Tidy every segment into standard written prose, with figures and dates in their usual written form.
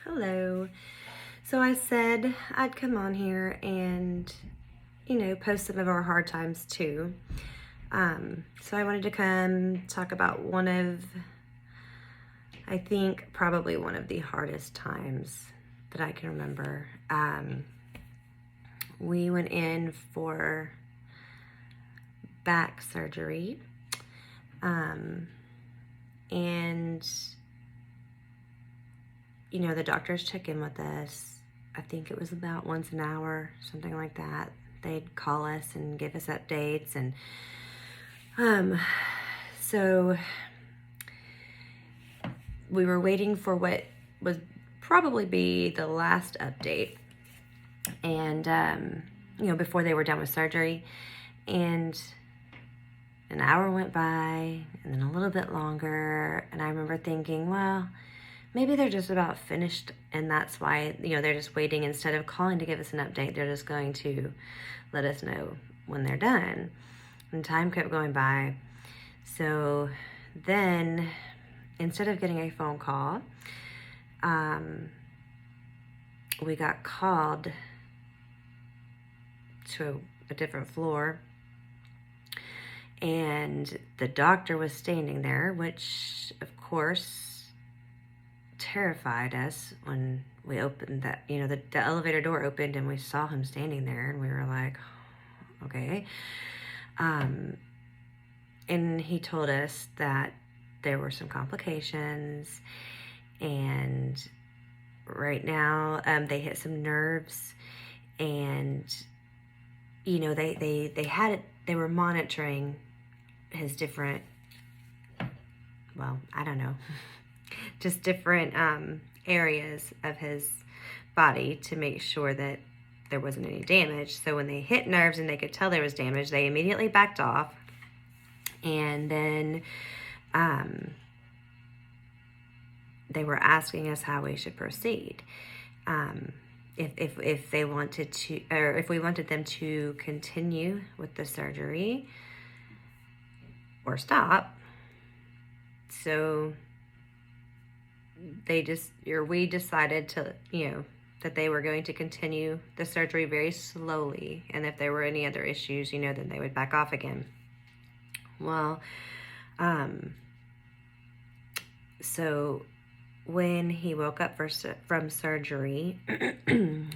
Hello. So I said I'd come on here and, post some of our hard times too. So I wanted to come talk about I think probably one of the hardest times that I can remember. We went in for back surgery. And the doctors check in with us. I think it was about once an hour, something like that. They'd call us and give us updates. And so we were waiting for what was probably be the last update. And, before they were done with surgery. And an hour went by, and then a little bit longer. And I remember thinking, well, maybe they're just about finished, and that's why, they're just waiting. Instead of calling to give us an update, they're just going to let us know when they're done. And time kept going by. So then, instead of getting a phone call, we got called to a different floor. And the doctor was standing there, which, of course, terrified us when we opened that, the elevator door opened and we saw him standing there, and we were like, okay. And he told us that there were some complications, and right now they hit some nerves, and they were monitoring his different, well, I don't know, just different areas of his body to make sure that there wasn't any damage. So when they hit nerves and they could tell there was damage, they immediately backed off. And then they were asking us how we should proceed. If they wanted to, or if we wanted them to continue with the surgery or stop. So we decided to, that they were going to continue the surgery very slowly. And if there were any other issues, then they would back off again. Well, so when he woke up from surgery,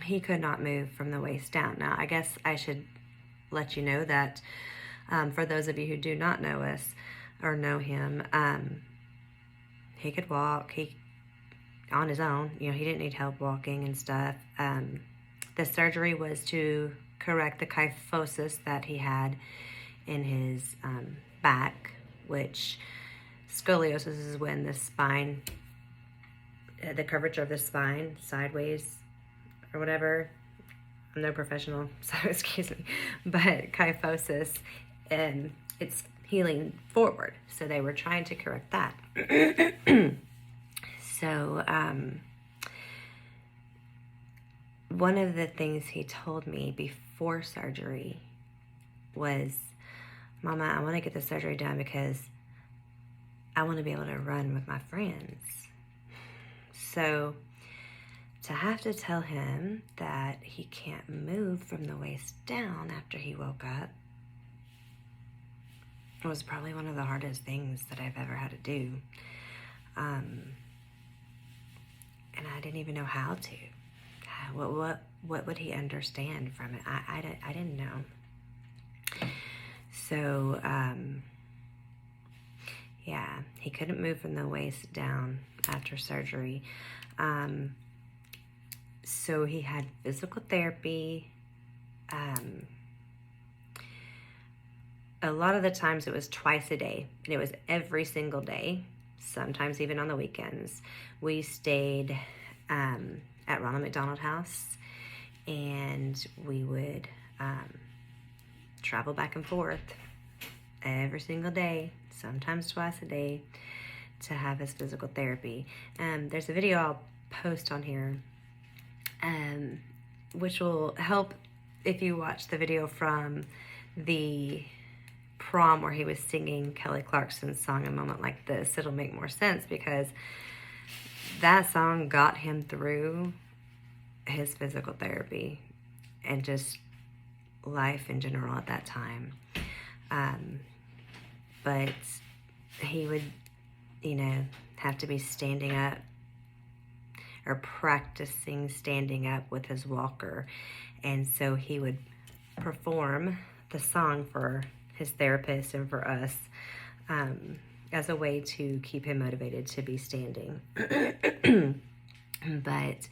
he could not move from the waist down. Now, I guess I should let you know that for those of you who do not know us or know him, he could walk. He on his own. He didn't need help walking and stuff. The surgery was to correct the kyphosis that he had in his back, which scoliosis is when the spine, the curvature of the spine sideways or whatever. I'm no professional, so excuse me. But kyphosis, it's healing forward. So they were trying to correct that. So one of the things he told me before surgery was, Mama, I want to get the surgery done because I want to be able to run with my friends. So to have to tell him that he can't move from the waist down after he woke up was probably one of the hardest things that I've ever had to do. And I didn't even know how to. What would he understand from it? I didn't know. So, yeah, he couldn't move from the waist down after surgery. So he had physical therapy. A lot of the times it was twice a day, and it was every single day, sometimes even on the weekends. We stayed at Ronald McDonald House, and we would travel back and forth every single day, sometimes twice a day, to have his physical therapy. There's a video I'll post on here, which will help if you watch the video from the prom where he was singing Kelly Clarkson's song, A Moment Like This. It'll make more sense because that song got him through his physical therapy and just life in general at that time. But he would, have to be standing up or practicing standing up with his walker. And so he would perform the song for his therapist and for us as a way to keep him motivated to be standing. But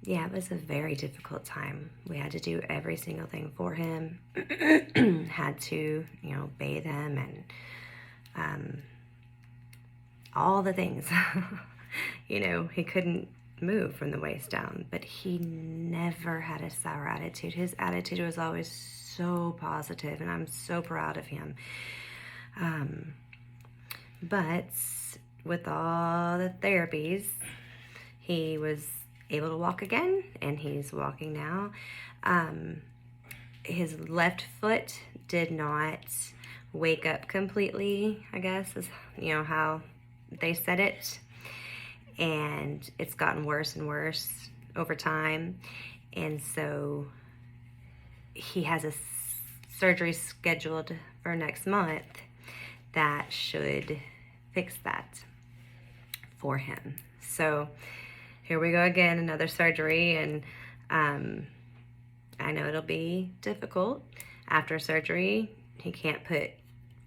yeah, it was a very difficult time. We had to do every single thing for him. Had to, bathe him and all the things. He couldn't move from the waist down, but he never had a sour attitude. His attitude was always so positive, and I'm so proud of him. But with all the therapies, he was able to walk again, and he's walking now. His left foot did not wake up completely, I guess, is how they said it. And it's gotten worse and worse over time. And so he has a surgery scheduled for next month that should fix that for him. So here we go again, another surgery. And I know it'll be difficult. After surgery, he can't put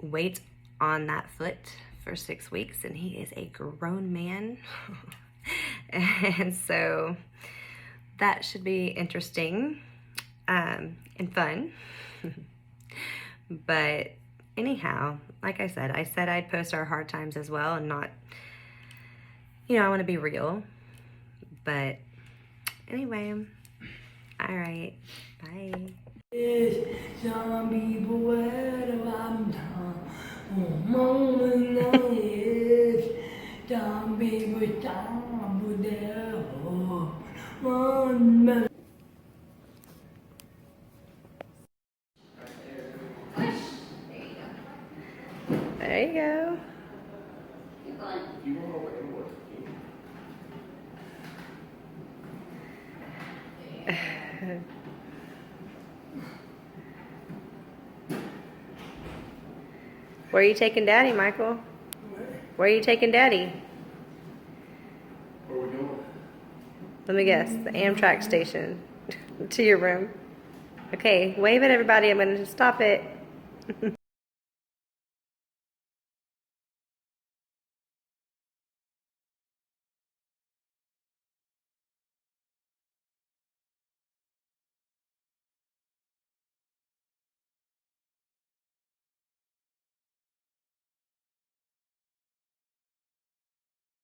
weight on that foot for 6 weeks, and he is a grown man. And so that should be interesting and fun. But anyhow, like I said I'd post our hard times as well, and not, I want to be real. But anyway, all right, bye. There you go. Where are you taking Daddy, Michael? Where are you taking Daddy? Where are we going? Let me guess, the Amtrak station. To your room. Okay, wave at everybody. I'm going to stop it.